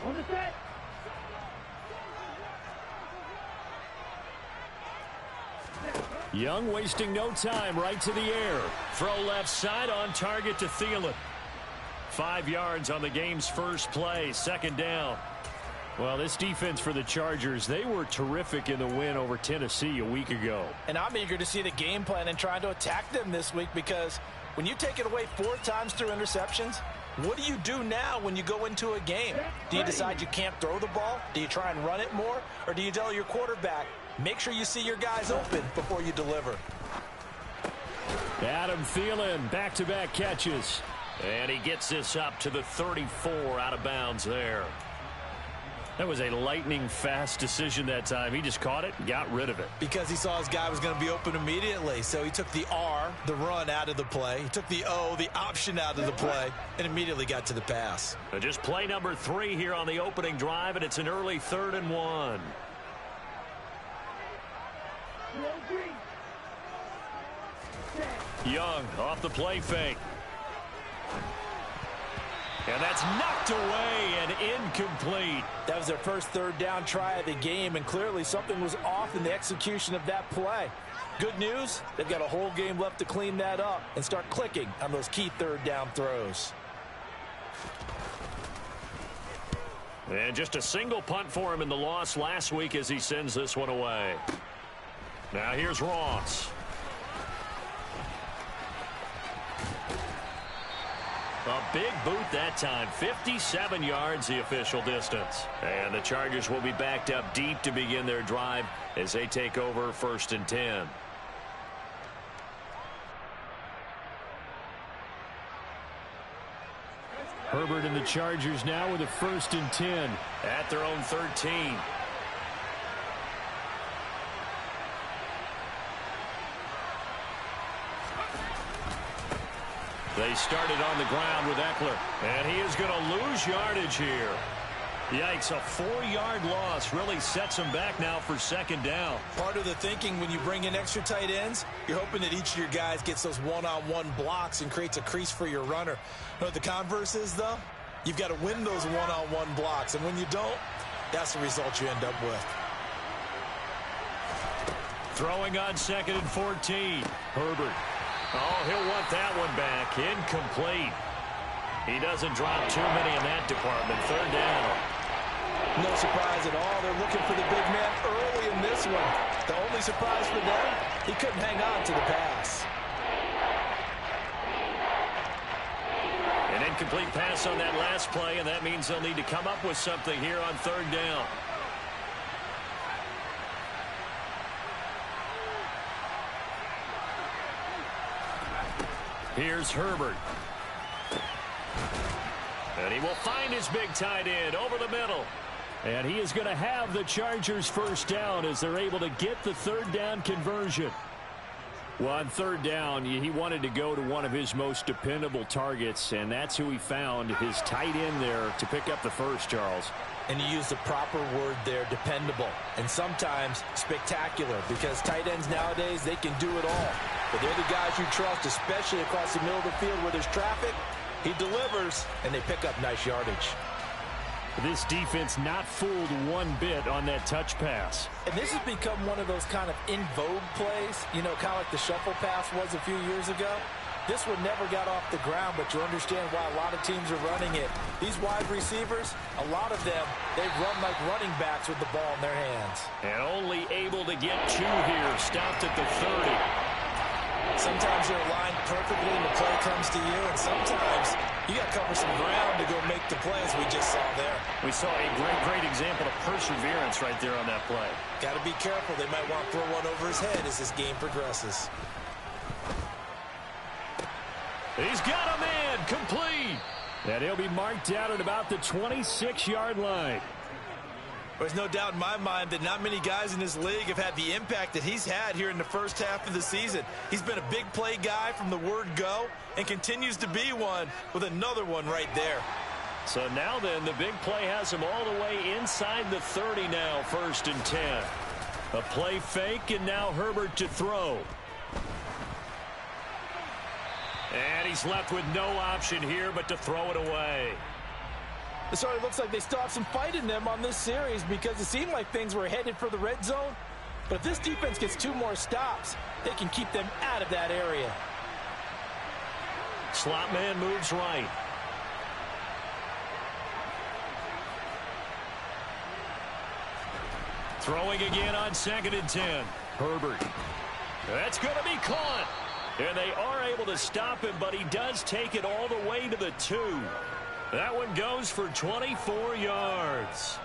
On the set. Young wasting no time, right to the air. Throw left side on target to Thielen. 5 yards on the game's first play, second down. Well, this defense for the Chargers, they were terrific in the win over Tennessee a week ago. And I'm eager to see the game plan and trying to attack them this week, because when you take it away 4 times through interceptions, what do you do now when you go into a game? Do you decide you can't throw the ball? Do you try and run it more? Or do you tell your quarterback, make sure you see your guys open before you deliver? Adam Thielen, back-to-back catches. And he gets this up to the 34, out of bounds there. That was a lightning-fast decision that time. He just caught it and got rid of it. Because he saw his guy was going to be open immediately. So he took the R, the run, out of the play. He took the O, the option, out of the play, and immediately got to the pass. Just play number 3 here on the opening drive, and it's an early 3rd and 1. Young off the play fake. And that's knocked away and incomplete. That was their first 3rd down try of the game, and clearly something was off in the execution of that play. Good news, they've got a whole game left to clean that up and start clicking on those key 3rd down throws. And just a single punt for him in the loss last week as he sends this one away. Now here's Ross. A big boot that time. 57 yards the official distance. And the Chargers will be backed up deep to begin their drive as they take over 1st and 10. Herbert and the Chargers now with a 1st and 10 at their own 13. They started on the ground with Eckler, and he is going to lose yardage here. Yikes, a 4-yard loss really sets him back now for 2nd down. Part of the thinking when you bring in extra tight ends, you're hoping that each of your guys gets those one-on-one blocks and creates a crease for your runner. You know what the converse is, though? You've got to win those one-on-one blocks, and when you don't, that's the result you end up with. Throwing on 2nd and 14. Herbert. Oh, he'll want that one back. Incomplete. He doesn't drop too many in that department. 3rd down. No surprise at all. They're looking for the big man early in this one. The only surprise for them, he couldn't hang on to the pass. An incomplete pass on that last play, and that means they'll need to come up with something here on 3rd down. Here's Herbert. And he will find his big tight end over the middle. And he is going to have the Chargers 1st down as they're able to get the 3rd down conversion. Well, on 3rd down, he wanted to go to one of his most dependable targets, and that's who he found, his tight end there, to pick up the first, Charles. And you use the proper word there, dependable, and sometimes spectacular, because tight ends nowadays, they can do it all. But they're the guys you trust, especially across the middle of the field where there's traffic. He delivers, and they pick up nice yardage. This defense not fooled one bit on that touch pass. And this has become one of those kind of in vogue plays, you know, kind of like the shuffle pass was a few years ago. This one never got off the ground, but you understand why a lot of teams are running it. These wide receivers, a lot of them, they run like running backs with the ball in their hands. And only able to get 2 here, stopped at the 30. Sometimes you're aligned perfectly and the play comes to you, and sometimes you got to cover some ground to go make the plays we just saw there. We saw a great example of perseverance right there on that play. Got to be careful. They might want to throw one over his head as this game progresses. He's got a man, complete. And he'll be marked out at about the 26-yard line. There's no doubt in my mind that not many guys in this league have had the impact that he's had here in the first half of the season. He's been a big play guy from the word go and continues to be one with another one right there. So now then, the big play has him all the way inside the 30 now, 1st and 10. A play fake, and now Herbert to throw. And he's left with no option here but to throw it away. It certainly looks like they still have some fight in them on this series because it seemed like things were headed for the red zone. But if this defense gets 2 more stops, they can keep them out of that area. Slot man moves right. Throwing again on 2nd and 10. Herbert. That's going to be caught. And they are able to stop him, but he does take it all the way to the 2. That one goes for 24 yards.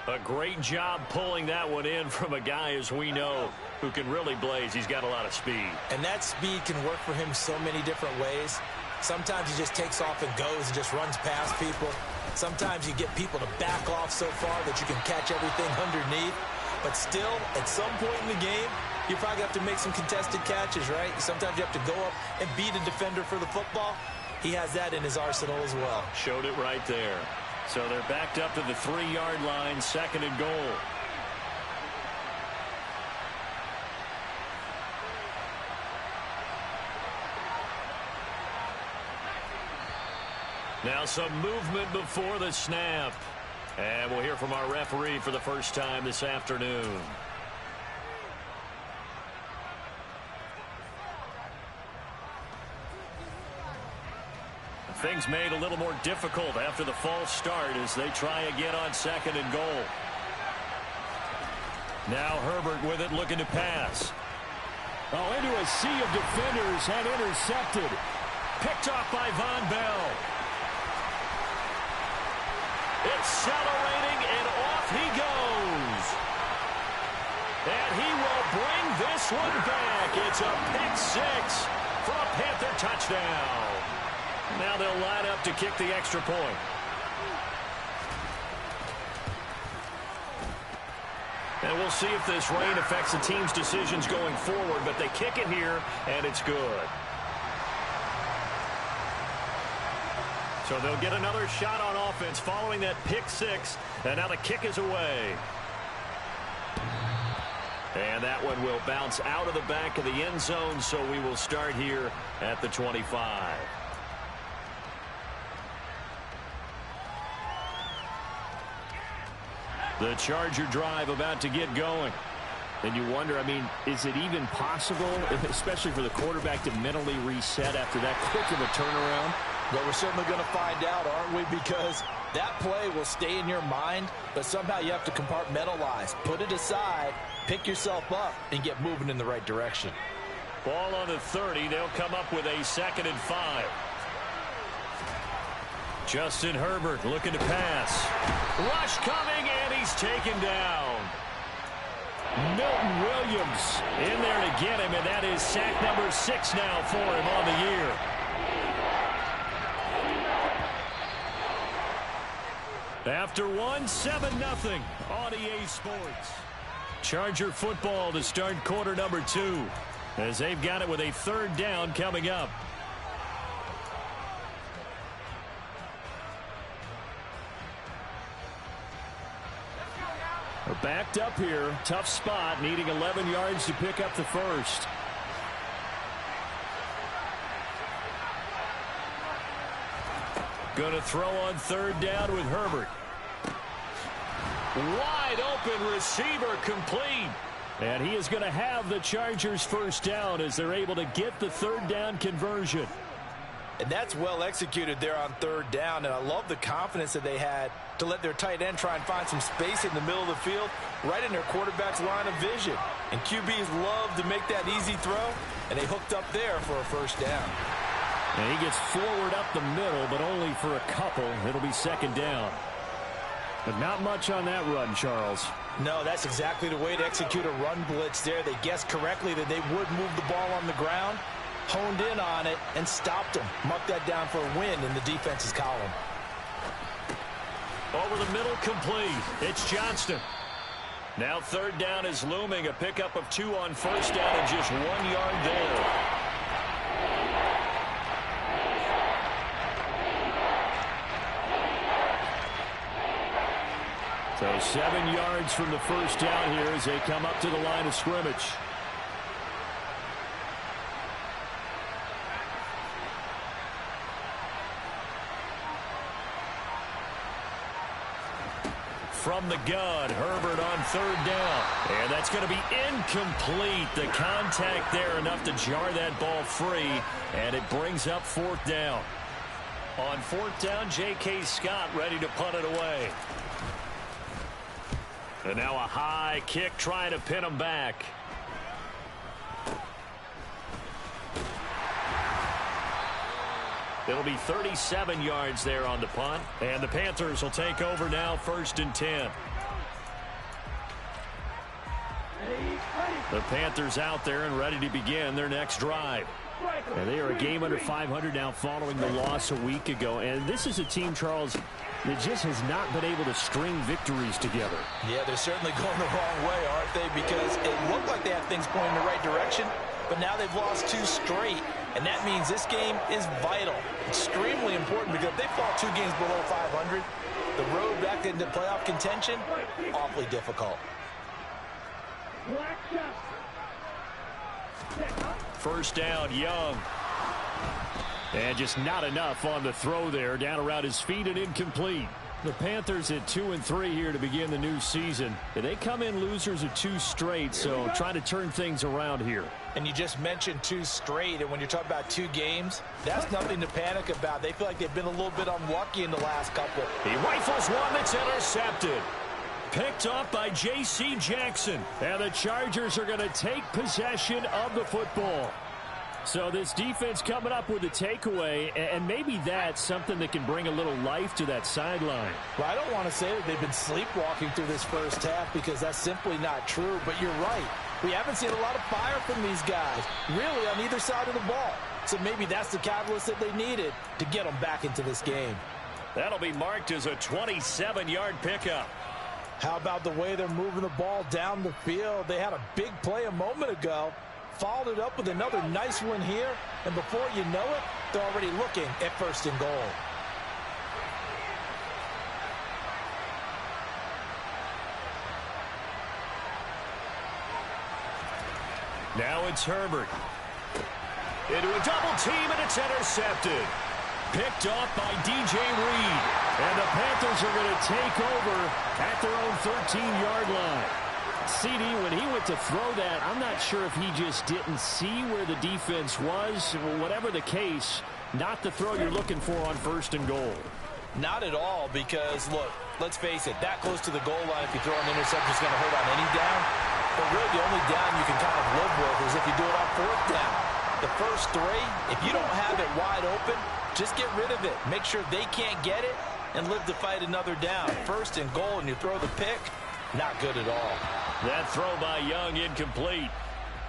A great job pulling that one in from a guy, as we know, who can really blaze. He's got a lot of speed. And that speed can work for him so many different ways. Sometimes he just takes off and goes and just runs past people. Sometimes you get people to back off so far that you can catch everything underneath. But still, at some point in the game, you probably have to make some contested catches, right? Sometimes you have to go up and beat a defender for the football. He has that in his arsenal as well. Showed it right there. So they're backed up to the 3-yard line, 2nd and goal. Now some movement before the snap. And we'll hear from our referee for the first time this afternoon. Things made a little more difficult after the false start as they try again on 2nd and goal. Now Herbert with it, looking to pass. Oh, into a sea of defenders and intercepted. Picked off by Von Bell. Accelerating, and off he goes. And he will bring this one back. It's a pick-6 for a Panther touchdown. Now they'll line up to kick the extra point. And we'll see if this rain affects the team's decisions going forward, but they kick it here, and it's good. So they'll get another shot on offense following that pick-6, and now the kick is away. And that one will bounce out of the back of the end zone, so we will start here at the 25. The Charger drive about to get going. And you wonder, I mean, is it even possible, especially for the quarterback, to mentally reset after that quick of a turnaround? Well, we're certainly going to find out, aren't we? Because that play will stay in your mind, but somehow you have to compartmentalize. Put it aside, pick yourself up, and get moving in the right direction. Ball on the 30. They'll come up with a 2nd and 5. Justin Herbert looking to pass. Rush coming, and he's taken down. Milton Williams in there to get him, and that is sack number 6 now for him on the year. After 1, 7-0 on EA Sports. Charger football to start quarter number 2, as they've got it with a 3rd down coming up. We're backed up here. Tough spot, needing 11 yards to pick up the first. Going to throw on 3rd down with Herbert. Wide open receiver, complete. And he is going to have the Chargers first down as they're able to get the 3rd down conversion. And that's well executed there on 3rd down. And I love the confidence that they had to let their tight end try and find some space in the middle of the field, right in their quarterback's line of vision. And QBs love to make that easy throw, and they hooked up there for a first down. And he gets forward up the middle, but only for a couple. It'll be 2nd down. But not much on that run, Charles. No, that's exactly the way to execute a run blitz there. They guessed correctly that they would move the ball on the ground, honed in on it, and stopped them. Marked that down for a win in the defense's column. Over the middle, complete. It's Johnston. Now 3rd down is looming. A pickup of 2 on 1st down and just 1 yard there. So 7 yards from the first down here as they come up to the line of scrimmage. from the gun. Herbert on third down. And that's going to be incomplete. The contact there enough to jar that ball free. And it brings up fourth down. On fourth down, J.K. Scott ready to punt it away. And now a high kick trying to pin him back. It'll be 37 yards there on the punt. And the Panthers will take over now, 1st and 10. The Panthers out there and ready to begin their next drive. And they are a game under 500 now following the loss a week ago. And this is a team, Charles, that just has not been able to string victories together. Yeah, they're certainly going the wrong way, aren't they? Because it looked like they had things going in the right direction, but now they've lost 2 straight. And that means this game is vital, extremely important, because if they fall 2 games below 500, the road back into playoff contention, awfully difficult. First down, Young. And just not enough on the throw there. Down around his feet and incomplete. The Panthers at 2-3 here to begin the new season. They come in losers of 2 straight, so trying to turn things around here. And you just mentioned 2 straight, and when you're talking about 2 games, that's nothing to panic about. They feel like they've been a little bit unlucky in the last couple. He rifles one that's intercepted. Picked up by J.C. Jackson. And the Chargers are going to take possession of the football. So this defense coming up with a takeaway, and maybe that's something that can bring a little life to that sideline. Well, I don't want to say that they've been sleepwalking through this first half, because that's simply not true, but you're right. We haven't seen a lot of fire from these guys, really, on either side of the ball. So maybe that's the catalyst that they needed to get them back into this game. That'll be marked as a 27-yard pickup. How about the way they're moving the ball down the field? They had a big play a moment ago, followed it up with another nice one here, and before you know it, they're already looking at 1st and goal. Now it's Herbert. Into a double team, and it's intercepted. Picked off by DJ Reed. And the Panthers are going to take over at their own 13-yard line. CD, when he went to throw that, I'm not sure if he just didn't see where the defense was. Whatever the case, not the throw you're looking for on 1st and goal. Not at all, because, look, let's face it, that close to the goal line, if you throw an interception, is going to hurt on any down. But really, the only down you can kind of live with is if you do it on 4th down. The first 3, if you don't have it wide open, just get rid of it. Make sure they can't get it and live to fight another down. 1st and goal, and you throw the pick, not good at all. That throw by Young incomplete.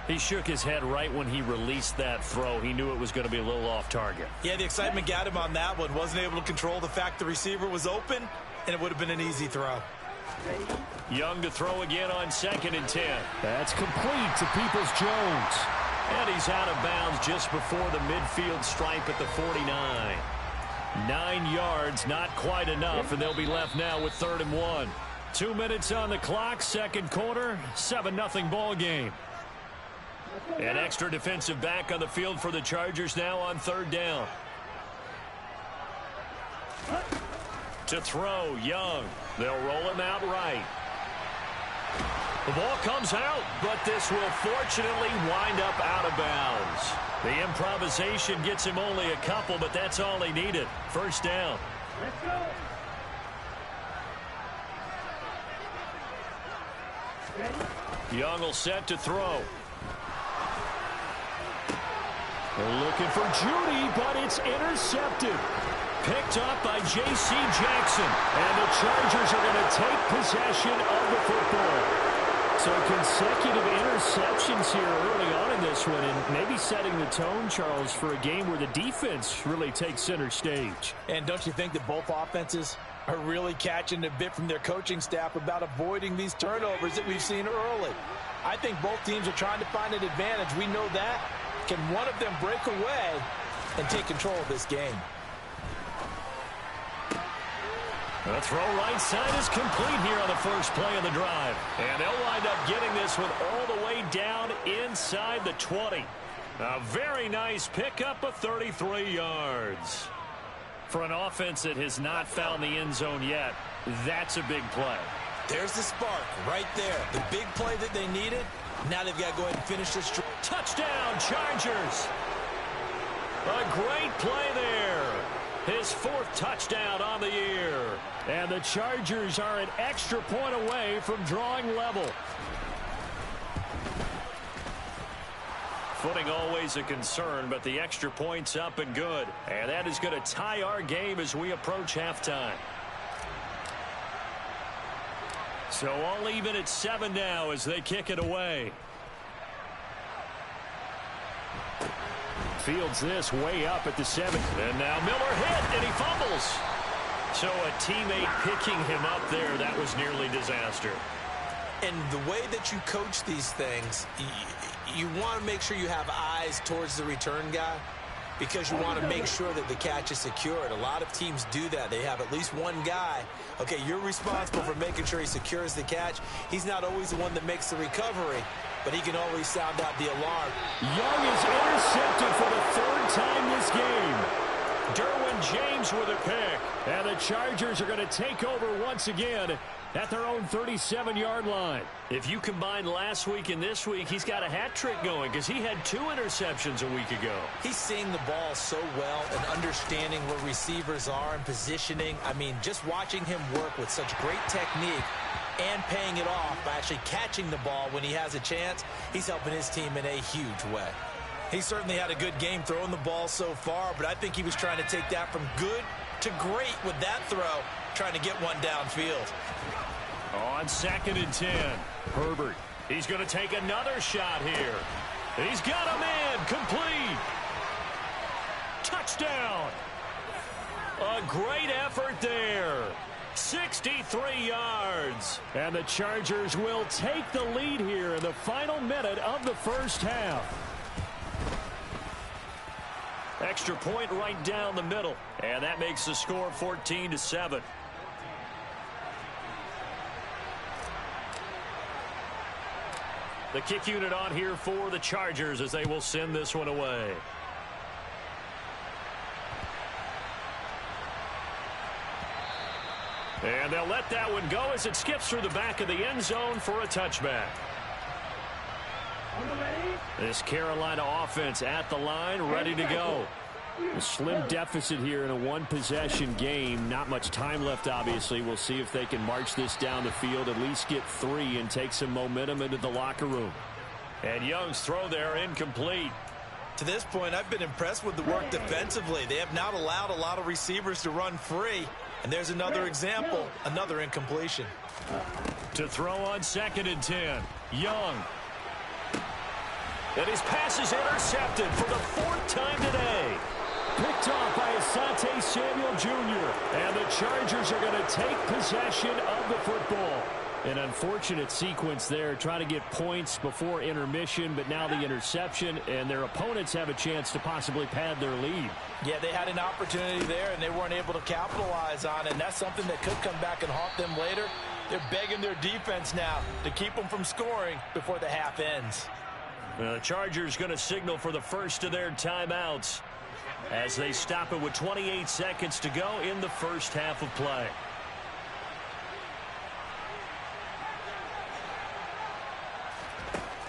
He shook his head right when he released that throw. He knew it was going to be a little off target. Yeah, the excitement got him on that one. Wasn't able to control the fact the receiver was open, and it would have been an easy throw. Young to throw again on 2nd and 10. That's complete to Peoples-Jones. And he's out of bounds just before the midfield stripe at the 49. 9 yards, not quite enough, and they'll be left now with 3rd and 1. 2 minutes on the clock, 2nd quarter, 7-0 ball game. An extra defensive back on the field for the Chargers now on 3rd down. To throw, Young. They'll roll him out right. The ball comes out, but this will fortunately wind up out of bounds. The improvisation gets him only a couple, but that's all he needed. 1st down. Let's go. Young will set to throw. They're looking for Judy, but it's intercepted. Picked up by J.C. Jackson. And the Chargers are going to take possession of the football. So consecutive interceptions here early on in this one, and maybe setting the tone, Charles, for a game where the defense really takes center stage. And don't you think that both offenses are really catching a bit from their coaching staff about avoiding these turnovers that we've seen early? I think both teams are trying to find an advantage. We know that. Can one of them break away and take control of this game? The throw right side is complete here on the first play of the drive. And they'll wind up getting this one all the way down inside the 20. A very nice pickup of 33 yards. For an offense that has not found the end zone yet, that's a big play. There's the spark right there. The big play that they needed. Now they've got to go ahead and finish this. Touchdown, Chargers. A great play there. His 4th touchdown on the year. And the Chargers are an extra point away from drawing level. Footing always a concern, but the extra point's up and good. And that is going to tie our game as we approach halftime. So all even at 7 now as they kick it away. Fields this way up at the 7. And now Miller hit, and he fumbles. So a teammate picking him up there, that was nearly disaster. And the way that you coach these things, you want to make sure you have eyes towards the return guy because you want to make sure that the catch is secured. A lot of teams do that. They have at least one guy. Okay, you're responsible for making sure he secures the catch. He's not always the one that makes the recovery, but he can always sound out the alarm. Young is intercepted for the 3rd time this game. Derwin James with a pick. And the Chargers are going to take over once again at their own 37-yard line. If you combine last week and this week, he's got a hat trick going because he had 2 interceptions a week ago. He's seeing the ball so well and understanding where receivers are and positioning. I mean, just watching him work with such great technique and paying it off by actually catching the ball when he has a chance, he's helping his team in a huge way. He certainly had a good game throwing the ball so far, but I think he was trying to take that from good to great with that throw, trying to get one downfield. On 2nd and 10, Herbert. He's going to take another shot here. He's got him in. Complete. Touchdown. A great effort there. 63 yards. And the Chargers will take the lead here in the final minute of the first half. Extra point right down the middle. And that makes the score 14-7. The kick unit on here for the Chargers as they will send this one away. And they'll let that one go as it skips through the back of the end zone for a touchback. This Carolina offense at the line, ready to go. A slim deficit here in a one-possession game. Not much time left, obviously. We'll see if they can march this down the field, at least get 3, and take some momentum into the locker room. And Young's throw there incomplete. To this point, I've been impressed with the work defensively. They have not allowed a lot of receivers to run free. And there's another example, another incompletion. To throw on 2nd and 10, Young. And his pass is intercepted for the 4th time today. Picked off by Asante Samuel Jr. And the Chargers are going to take possession of the football. An unfortunate sequence there, trying to get points before intermission, but now the interception, and their opponents have a chance to possibly pad their lead. Yeah, they had an opportunity there, and they weren't able to capitalize on it, and that's something that could come back and haunt them later. They're begging their defense now to keep them from scoring before the half ends. The Chargers going to signal for the first of their timeouts as they stop it with 28 seconds to go in the first half of play.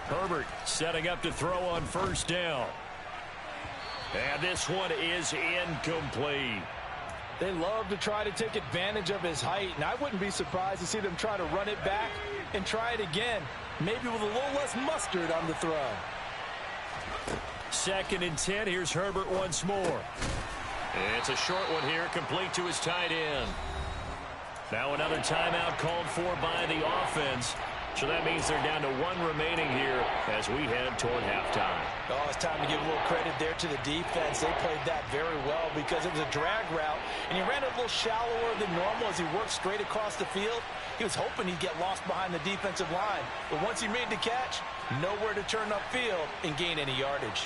Herbert setting up to throw on 1st down. And this one is incomplete. They love to try to take advantage of his height, and I wouldn't be surprised to see them try to run it back and try it again, maybe with a little less mustard on the throw. 2nd and 10. Here's Herbert once more. It's a short one here, complete to his tight end. Now another timeout called for by the offense. So that means they're down to 1 remaining here as we head toward halftime. Oh, it's time to give a little credit there to the defense. They played that very well because it was a drag route, and he ran a little shallower than normal as he worked straight across the field. He was hoping he'd get lost behind the defensive line. But once he made the catch, nowhere to turn upfield and gain any yardage.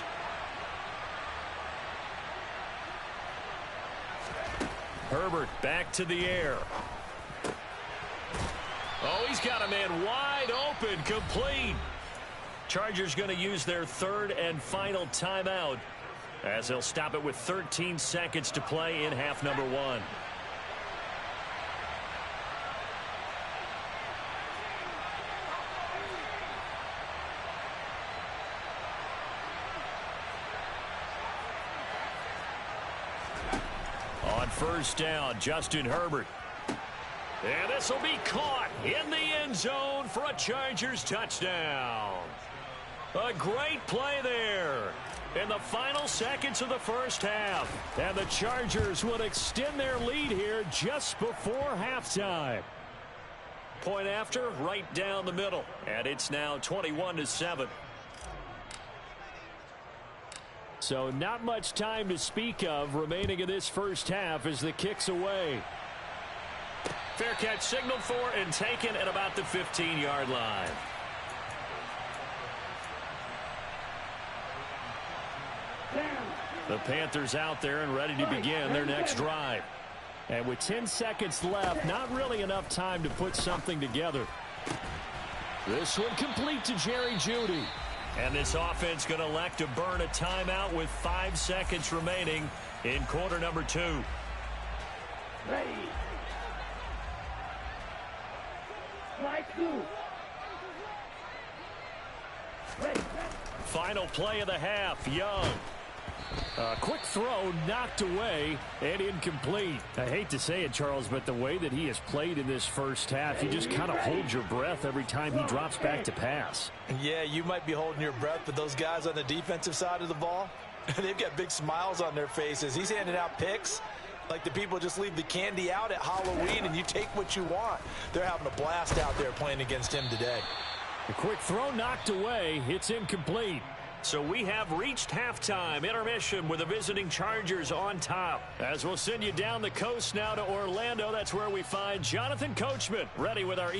Herbert back to the air. Oh, he's got a man wide open, complete. Chargers going to use their 3rd and final timeout as they'll stop it with 13 seconds to play in half number 1. first down. Justin Herbert. And this will be caught in the end zone for a Chargers touchdown. A great play there in the final seconds of the first half. And the Chargers will extend their lead here just before halftime. Point after, right down the middle. And it's now 21-7. So not much time to speak of remaining in this first half as the kick's away. Fair catch signaled for and taken at about the 15-yard line. The Panthers out there and ready to begin their next drive. And with 10 seconds left, not really enough time to put something together. This one complete to Jerry Jeudy. And this offense going to elect to burn a timeout with 5 seconds remaining in quarter number 2. Ready. Strike 2. Ready. Final play of the half, Young. Quick throw knocked away and incomplete. I hate to say it, Charles, but the way that he has played in this first half, you just kind of hold your breath every time he drops back to pass. Yeah, you might be holding your breath, but those guys on the defensive side of the ball, they've got big smiles on their faces. He's handing out picks like the people just leave the candy out at Halloween and you take what you want. They're having a blast out there playing against him today. A quick throw knocked away. It's incomplete. So we have reached halftime intermission with the visiting Chargers on top. As we'll send you down the coast now to Orlando, that's where we find Jonathan Coachman ready with our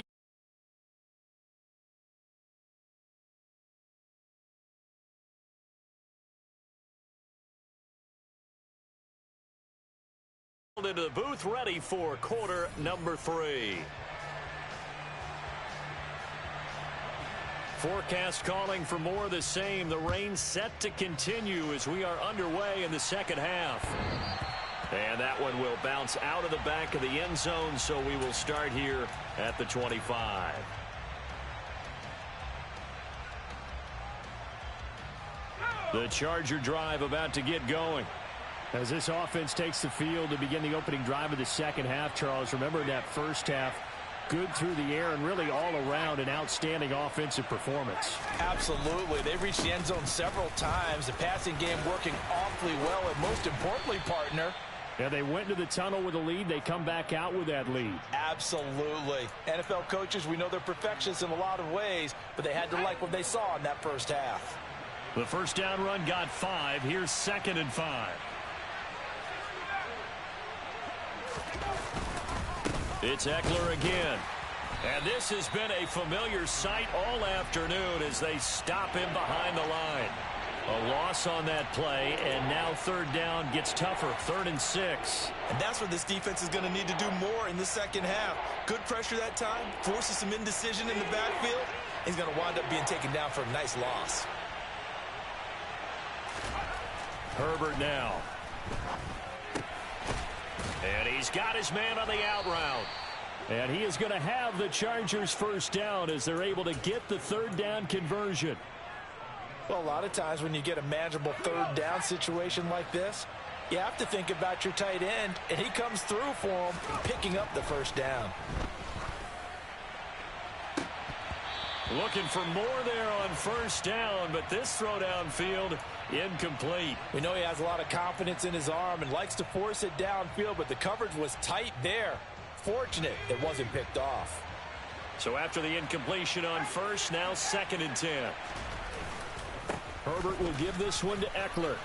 into the booth, ready for quarter number 3. Forecast calling for more of the same. The rain set to continue as we are underway in the second half. And that one will bounce out of the back of the end zone, so we will start here at the 25. The Charger drive about to get going. As this offense takes the field to begin the opening drive of the second half, Charles, remember that first half, good through the air and really all around an outstanding offensive performance. Absolutely. They've reached the end zone several times. The passing game working awfully well, and most importantly, partner, yeah, they went into the tunnel with a lead. They come back out with that lead. Absolutely. NFL coaches, we know they're perfectionists in a lot of ways, but they had to like what they saw in that first half. The first down run got 5. Here's 2nd and 5. It's Eckler again. And this has been a familiar sight all afternoon as they stop him behind the line. A loss on that play, and now third down gets tougher. 3rd and 6. And that's what this defense is going to need to do more in the second half. Good pressure that time, forces some indecision in the backfield. He's going to wind up being taken down for a nice loss. Herbert now. And he's got his man on the out route. And he is going to have the Chargers first down as they're able to get the third down conversion. Well, a lot of times when you get a manageable third down situation like this, you have to think about your tight end, and he comes through for him, picking up the first down. Looking for more there on first down, but this throw downfield incomplete. We know he has a lot of confidence in his arm and likes to force it downfield, but the coverage was tight there. Fortunate it wasn't picked off. So after the incompletion on first, now 2nd and 10. Herbert will give this one to Eckler.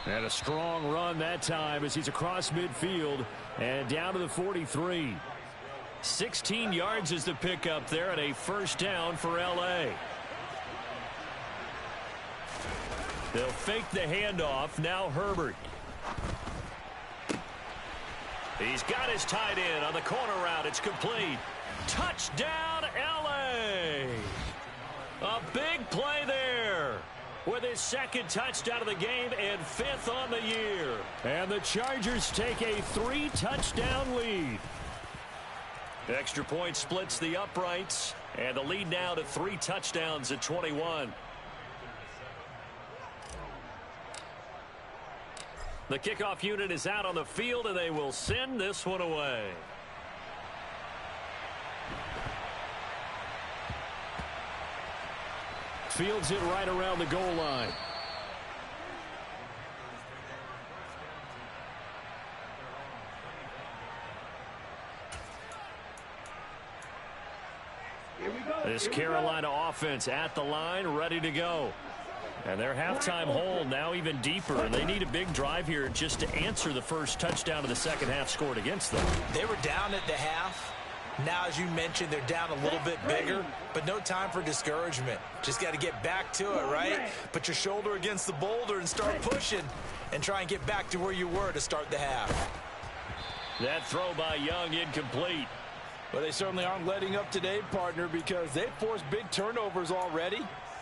And a strong run that time as he's across midfield and down to the 43. 16 yards is the pickup there and a first down for L.A. They'll fake the handoff. Now Herbert. He's got his tight end on the corner route. It's complete. Touchdown, L.A. A big play there with his 2nd touchdown of the game and 5th on the year. And the Chargers take a 3-touchdown lead. Extra point splits the uprights, and the lead now to 3 touchdowns at 21. The kickoff unit is out on the field, and they will send this one away. Fields it right around the goal line. This Carolina offense at the line, ready to go. And their halftime hole now even deeper, and they need a big drive here just to answer the first touchdown of the second half scored against them. They were down at the half. Now, as you mentioned, they're down a little bit bigger, but no time for discouragement. Just got to get back to it, right? Put your shoulder against the boulder and start pushing and try and get back to where you were to start the half. That throw by Young incomplete. Well, they certainly aren't letting up today, partner, because they've forced big turnovers already,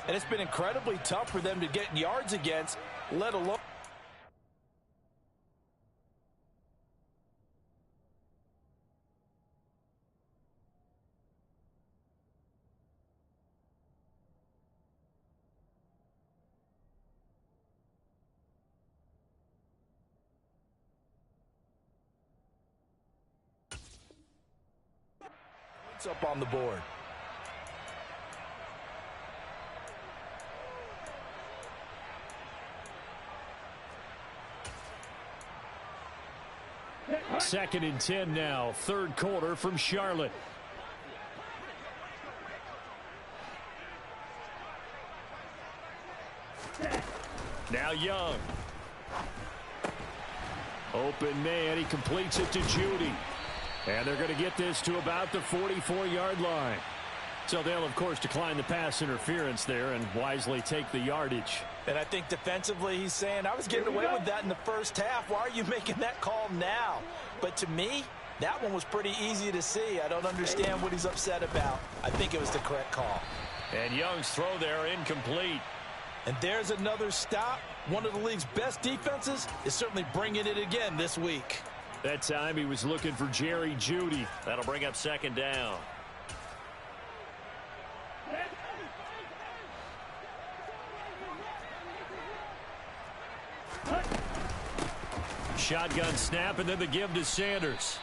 and it's been incredibly tough for them to get yards against, let alone. Up on the board. Second and 10 now, third quarter from Charlotte. Now Young. Open man, he completes it to Judy. And they're going to get this to about the 44-yard line. So they'll, of course, decline the pass interference there and wisely take the yardage. And I think defensively he's saying, I was getting away with that in the first half. Why are you making that call now? But to me, that one was pretty easy to see. I don't understand what he's upset about. I think it was the correct call. And Young's throw there incomplete. And there's another stop. One of the league's best defenses is certainly bringing it again this week. That time he was looking for Jerry Jeudy. That'll bring up second down. Shotgun snap and then the give to Sanders.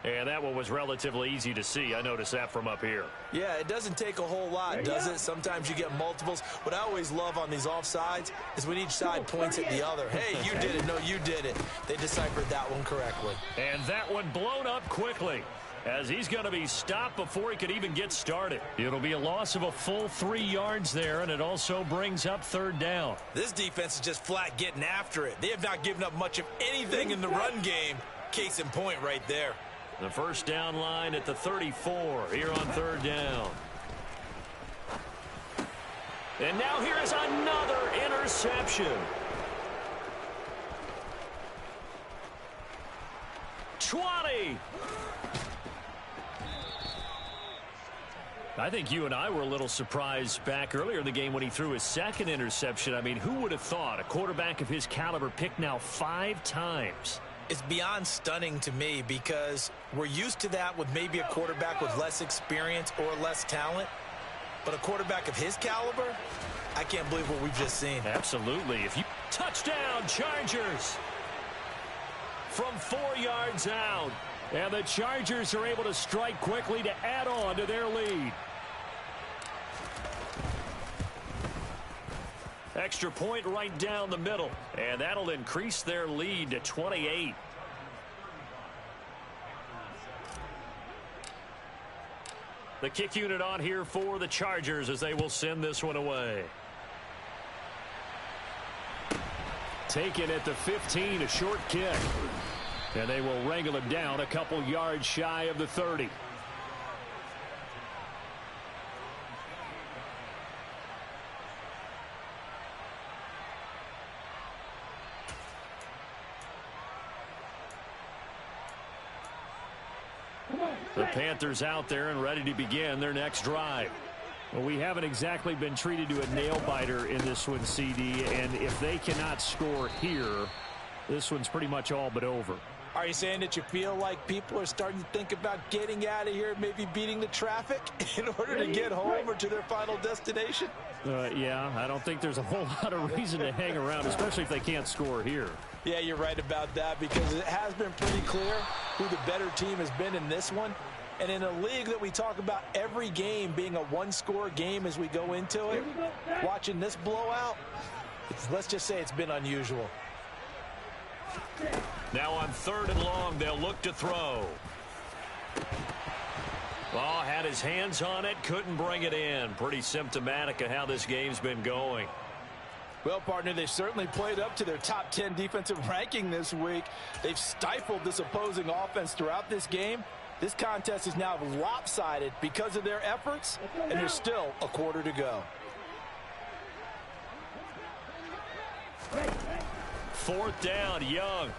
And that one was relatively easy to see. I noticed that from up here. Yeah, it doesn't take a whole lot, does it? Sometimes you get multiples. What I always love on these offsides is when each side points at the other. Hey, you did it. No, you did it. They deciphered that one correctly. And that one blown up quickly as he's going to be stopped before he could even get started. It'll be a loss of a full 3 yards there, and it also brings up third down. This defense is just flat getting after it. They have not given up much of anything in the run game. Case in point right there. The first down line at the 34 here on third down. And now here is another interception. 20. I think you and I were a little surprised back earlier in the game when he threw his second interception. I mean, who would have thought a quarterback of his caliber picked now 5 times? It's beyond stunning to me because we're used to that with maybe a quarterback with less experience or less talent. But a quarterback of his caliber, I can't believe what we've just seen. Absolutely. If you touchdown, Chargers. From 4 yards out. And the Chargers are able to strike quickly to add on to their lead. Extra point right down the middle. And that'll increase their lead to 28. The kick unit on here for the Chargers as they will send this one away. Taken at the 15, a short kick. And they will wrangle him down a couple yards shy of the 30. The Panthers out there and ready to begin their next drive. Well, we haven't exactly been treated to a nail-biter in this one, CD, and if they cannot score here, this one's pretty much all but over. Are you saying that you feel like people are starting to think about getting out of here, maybe beating the traffic in order to get home or to their final destination? Yeah, I don't think there's a whole lot of reason to hang around, especially if they can't score here. Yeah, you're right about that, because it has been pretty clear who the better team has been in this one. And in a league that we talk about every game being a one-score game as we go into it, watching this blowout, let's just say it's been unusual. Now on 3rd and long, they'll look to throw. Oh, had his hands on it, couldn't bring it in. Pretty symptomatic of how this game's been going. Well, partner, they've certainly played up to their top 10 defensive ranking this week. They've stifled this opposing offense throughout this game. This contest is now lopsided because of their efforts, and there's still a quarter to go. 4th down, Young.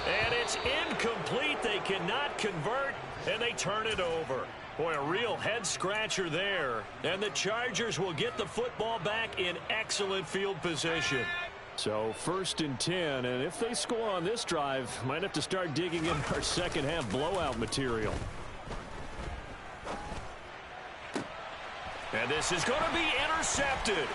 And it's incomplete. They cannot convert, and they turn it over. Boy, a real head-scratcher there. And the Chargers will get the football back in excellent field position. So 1st and 10, and if they score on this drive, might have to start digging in our second-half blowout material. And this is going to be intercepted.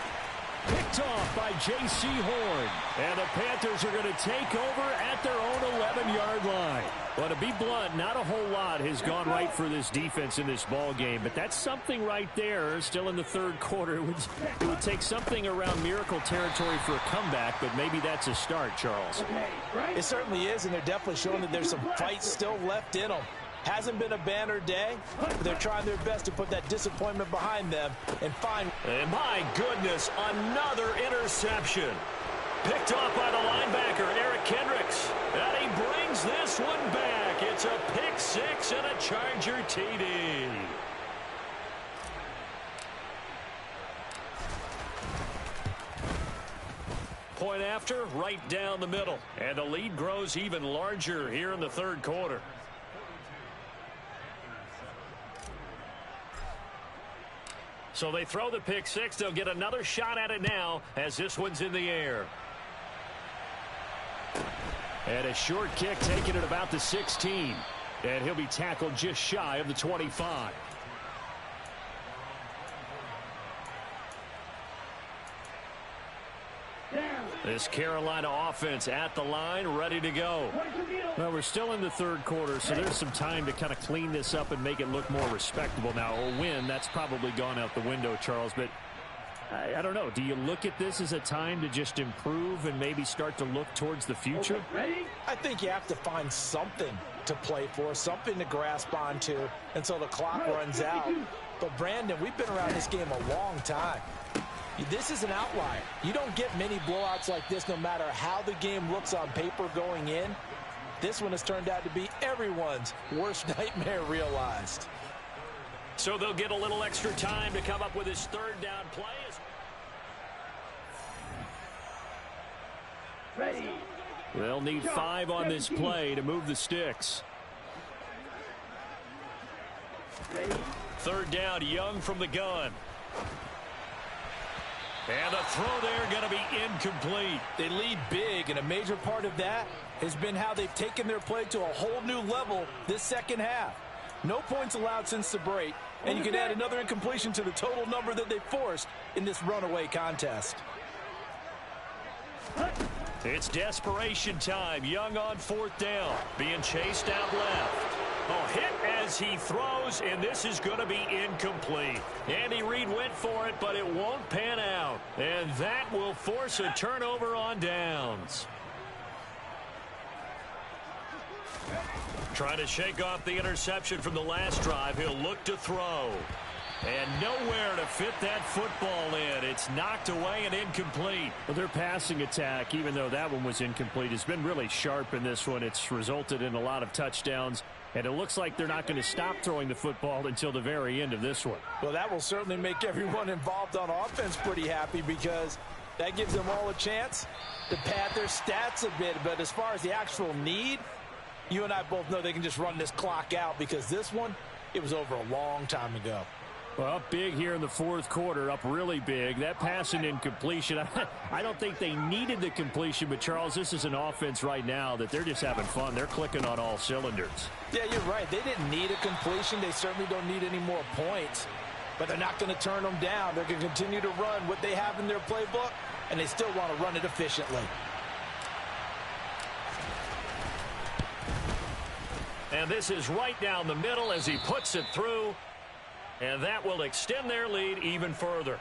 Picked off by J.C. Horn. And the Panthers are going to take over at their own 11-yard line. Well, to be blunt, not a whole lot has gone right for this defense in this ball game, but that's something right there. Still in the 3rd quarter. It would take something around miracle territory for a comeback, but maybe that's a start, Charles. It certainly is, and they're definitely showing that there's some fight still left in them. Hasn't been a banner day, but they're trying their best to put that disappointment behind them and find. And my goodness, another interception. Picked off by the linebacker, Eric Kendricks. And he brings this one back. It's a pick 6 and a Charger TD. Point after, right down the middle. And the lead grows even larger here in the 3rd quarter. So they throw the pick 6. They'll get another shot at it now as this one's in the air. And a short kick taken at about the 16. And he'll be tackled just shy of the 25. This Carolina offense at the line, ready to go. Well, we're still in the 3rd quarter, so there's some time to kind of clean this up and make it look more respectable. Now, a win, that's probably gone out the window, Charles, but I don't know. Do you look at this as a time to just improve and maybe start to look towards the future? I think you have to find something to play for, something to grasp onto until the clock runs out. But, Brandon, we've been around this game a long time. This is an outlier. You don't get many blowouts like this no matter how the game looks on paper going in. This one has turned out to be everyone's worst nightmare realized. So they'll get a little extra time to come up with his 3rd down play. Ready. They'll need 5 on this play to move the sticks. Ready. 3rd down, Young from the gun. And the throw there going to be incomplete. They lead big, and a major part of that has been how they've taken their play to a whole new level this second half. No points allowed since the break, and you can add another incompletion to the total number that they forced in this runaway contest. It's desperation time. Young on 4th down, being chased out left. Oh, hit as he throws, and this is going to be incomplete. Andy Reid went for it, but it won't pan out. And that will force a turnover on downs. Trying to shake off the interception from the last drive. He'll look to throw. And nowhere to fit that football in. It's knocked away and incomplete. Well, their passing attack, even though that one was incomplete, has been really sharp in this one. It's resulted in a lot of touchdowns. And it looks like they're not going to stop throwing the football until the very end of this one. Well, that will certainly make everyone involved on offense pretty happy, because that gives them all a chance to pad their stats a bit. But as far as the actual need, you and I both know they can just run this clock out, because this one, it was over a long time ago. Well, up big here in the fourth quarter, up really big. That pass and incompletion, I don't think they needed the completion, but Charles, this is an offense right now that they're just having fun. They're clicking on all cylinders. Yeah, you're right. They didn't need a completion. They certainly don't need any more points, but they're not going to turn them down. They're going to continue to run what they have in their playbook, and they still want to run it efficiently. And this is right down the middle as he puts it through. And that will extend their lead even further.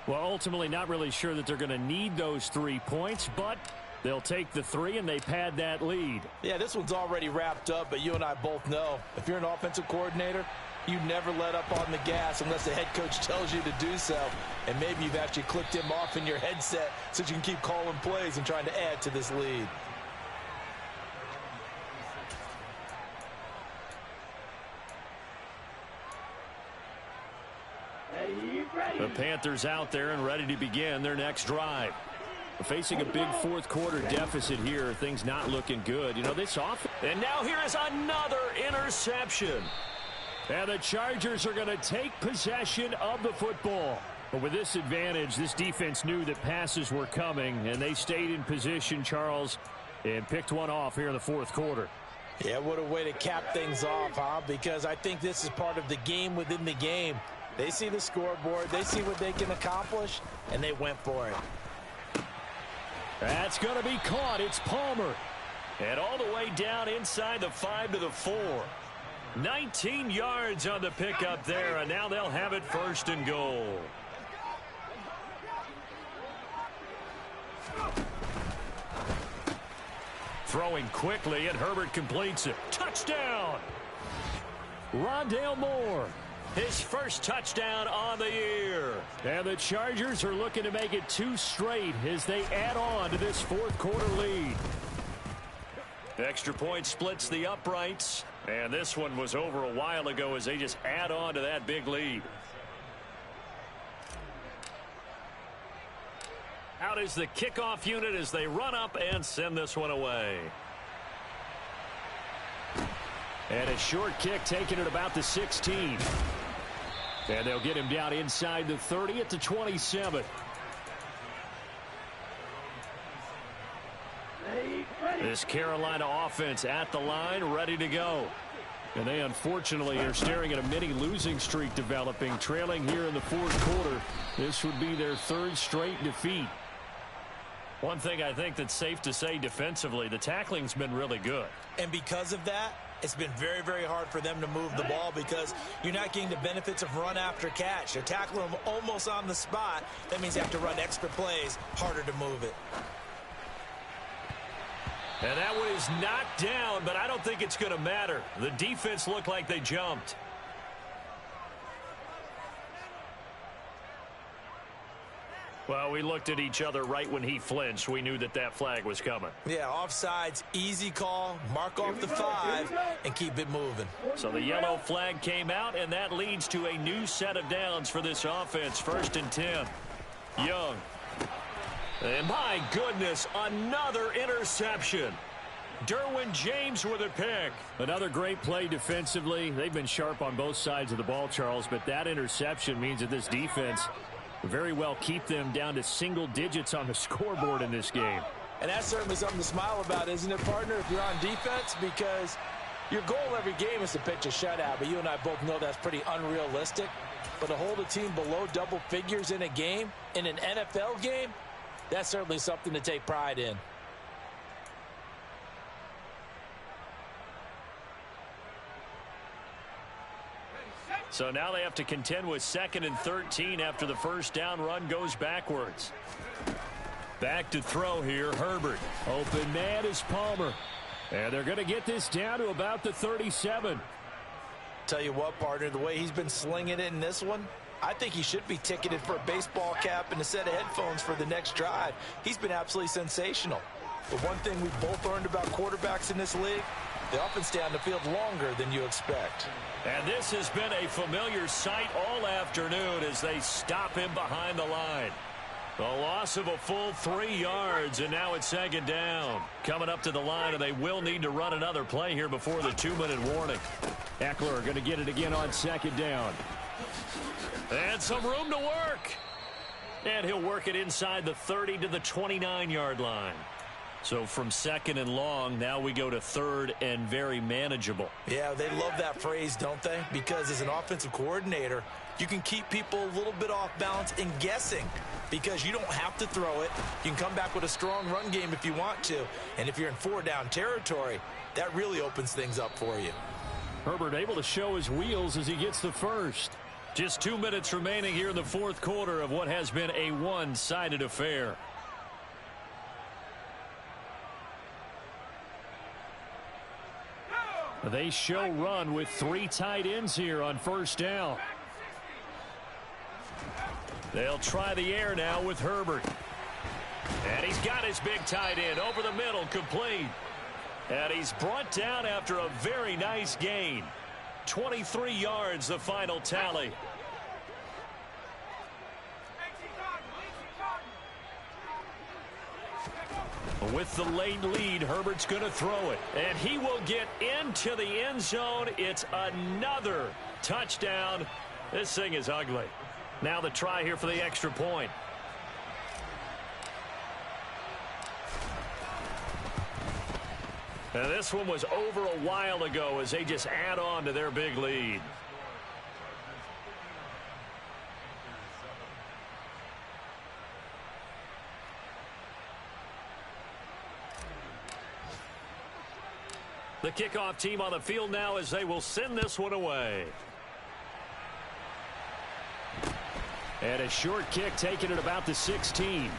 Well, ultimately not really sure that they're going to need those 3 points, but they'll take the 3 and they pad that lead. Yeah, this one's already wrapped up, but you and I both know if you're an offensive coordinator, you never let up on the gas unless the head coach tells you to do so. And maybe you've actually clicked him off in your headset so you can keep calling plays and trying to add to this lead. The Panthers out there and ready to begin their next drive. Facing a big fourth quarter deficit here, things not looking good. You know, this offense. And now here is another interception. And the Chargers are going to take possession of the football. But with this advantage, this defense knew that passes were coming, and they stayed in position, Charles, and picked one off here in the fourth quarter. Yeah, what a way to cap things off, huh? Because I think this is part of the game within the game. They see the scoreboard, they see what they can accomplish, and they went for it. That's going to be caught. It's Palmer. And all the way down inside the 5 to the 4. 19 yards on the pickup there, and now they'll have it first and goal. Throwing quickly, and Herbert completes it. Touchdown! Rondale Moore. His first touchdown on the year. And the Chargers are looking to make it 2 straight as they add on to this fourth quarter lead. Extra point splits the uprights. And this one was over a while ago as they just add on to that big lead. Out is the kickoff unit as they run up and send this one away. And a short kick taken at about the 16. And they'll get him down inside the 30 at the 27. This Carolina offense at the line, ready to go. And they unfortunately are staring at a mini losing streak developing, trailing here in the fourth quarter. This would be their 3rd straight defeat. One thing I think that's safe to say defensively, the tackling's been really good. And because of that, it's been very, very hard for them to move the ball because you're not getting the benefits of run after catch. They're tackling them almost on the spot. That means you have to run extra plays, harder to move it. And that one is knocked down, but I don't think it's going to matter. The defense looked like they jumped. Well, we looked at each other right when he flinched. We knew that that flag was coming. Yeah, offsides, easy call, mark off the 5, and keep it moving. So the yellow flag came out, and that leads to a new set of downs for this offense. 1st and 10. Young. And my goodness, another interception. Derwin James with a pick. Another great play defensively. They've been sharp on both sides of the ball, Charles, but that interception means that this defense very well keep them down to single digits on the scoreboard in this game. And that's certainly something to smile about, isn't it, partner, if you're on defense? Because your goal every game is to pitch a shutout, but you and I both know that's pretty unrealistic. But to hold a team below double figures in a game, in an NFL game, that's certainly something to take pride in. So now they have to contend with 2nd and 13 after the first down run goes backwards. Back to throw here, Herbert. Open man is Palmer. And they're going to get this down to about the 37. Tell you what, partner, the way he's been slinging it in this one, I think he should be ticketed for a baseball cap and a set of headphones for the next drive. He's been absolutely sensational. But one thing we've both learned about quarterbacks in this league, they often stay on the field longer than you expect. And this has been a familiar sight all afternoon as they stop him behind the line. The loss of a full 3 yards, and now it's 2nd down. Coming up to the line, and they will need to run another play here before the 2-minute warning. Eckler going to get it again on 2nd down. And some room to work. And he'll work it inside the 30 to the 29-yard line. So from second and long, now we go to third and very manageable. Yeah, they love that phrase, don't they? Because as an offensive coordinator, you can keep people a little bit off balance and guessing because you don't have to throw it. You can come back with a strong run game if you want to. And if you're in four-down territory, that really opens things up for you. Herbert able to show his wheels as he gets the first. Just 2 minutes remaining here in the fourth quarter of what has been a one-sided affair. They show run with 3 tight ends here on first down. They'll try the air now with Herbert. And he's got his big tight end over the middle, complete. And he's brought down after a very nice gain. 23 yards, the final tally. With the late lead, Herbert's going to throw it. And he will get into the end zone. It's another touchdown. This thing is ugly. Now the try here for the extra point. And this one was over a while ago as they just add on to their big lead. The kickoff team on the field now as they will send this one away. And a short kick taken at about the 16.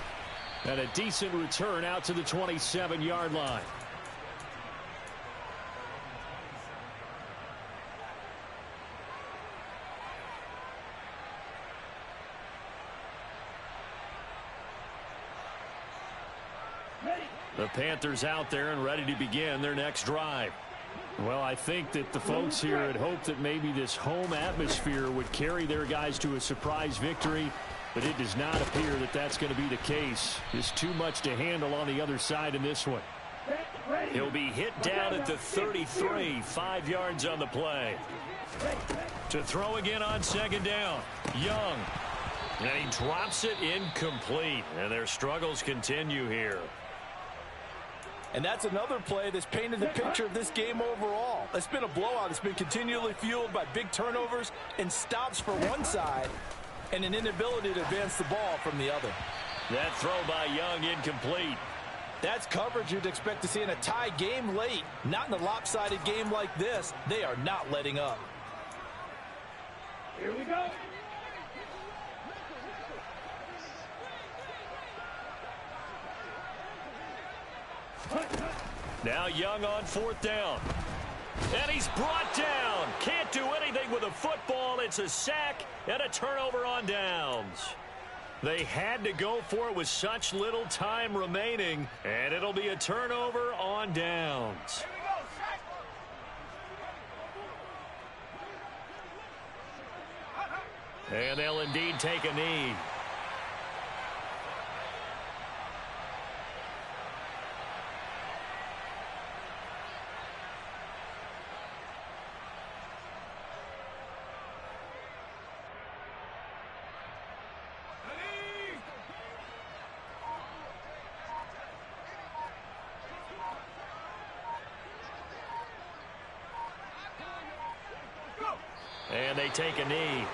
And a decent return out to the 27-yard line. The Panthers out there and ready to begin their next drive. Well, I think that the folks here had hoped that maybe this home atmosphere would carry their guys to a surprise victory, but it does not appear that that's going to be the case. Just too much to handle on the other side in this one. He'll be hit down at the 33, 5 yards on the play. To throw again on second down, Young. And he drops it incomplete, and their struggles continue here. And that's another play that's painted the picture of this game overall. It's been a blowout. It's been continually fueled by big turnovers and stops for one side and an inability to advance the ball from the other. That throw by Young incomplete. That's coverage you'd expect to see in a tie game late. Not in a lopsided game like this. They are not letting up. Here we go. Now Young on fourth down. And he's brought down. Can't do anything with a football. It's a sack and a turnover on downs. They had to go for it with such little time remaining. And it'll be a turnover on downs. And they'll indeed take a knee. And they take a knee.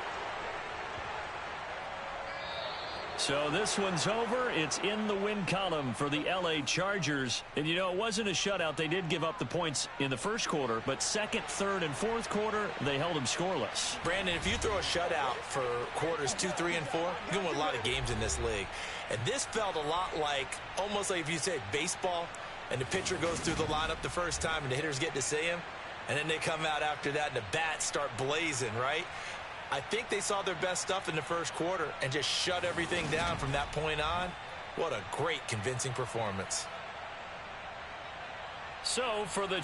So this one's over. It's in the win column for the L.A. Chargers. And, you know, it wasn't a shutout. They did give up the points in the first quarter. But second, third, and fourth quarter, they held them scoreless. Brandon, if you throw a shutout for quarters 2, 3, and 4, you're going to win a lot of games in this league. And this felt a lot like, almost like if you said baseball, and the pitcher goes through the lineup the first time and the hitters get to see him. And then they come out after that and the bats start blazing, right? I think they saw their best stuff in the first quarter and just shut everything down from that point on. What a great, convincing performance. So for the